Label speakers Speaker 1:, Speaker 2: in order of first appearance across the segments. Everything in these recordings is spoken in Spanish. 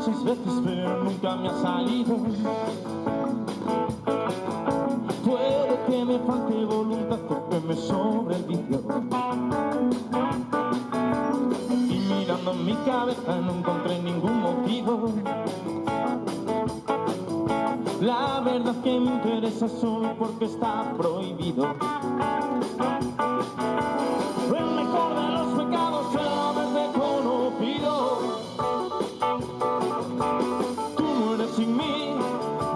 Speaker 1: muchas veces, pero nunca me ha salido. Puede que me falte voluntad o que me sobre el vicio. Y mirando en mi cabeza no encontré ningún motivo. La verdad que me interesa solo porque está prohibido. El mejor de los pecados es haberte conocido. Tú no eres sin mí,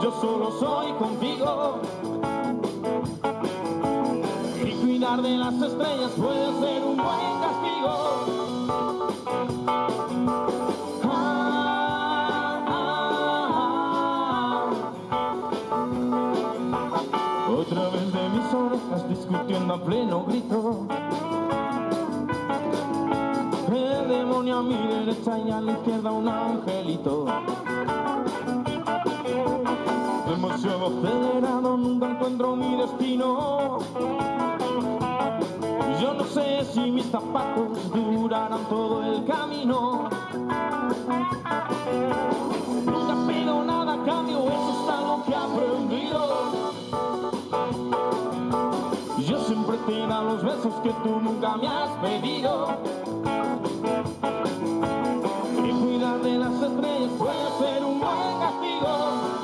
Speaker 1: yo solo soy contigo. Y cuidar de las estrellas puede ser un buen castigo. Otra vez de mis orejas discutiendo a pleno grito. El demonio a mi derecha y a la izquierda un angelito. Demasiado acelerado, nunca encuentro mi destino. Yo no sé si mis zapatos durarán todo el camino. Nunca pido nada a cambio, eso es algo que he aprendido. Yo siempre te doy los besos que tú nunca me has pedido. Y cuidar de las estrellas puede ser un buen castigo.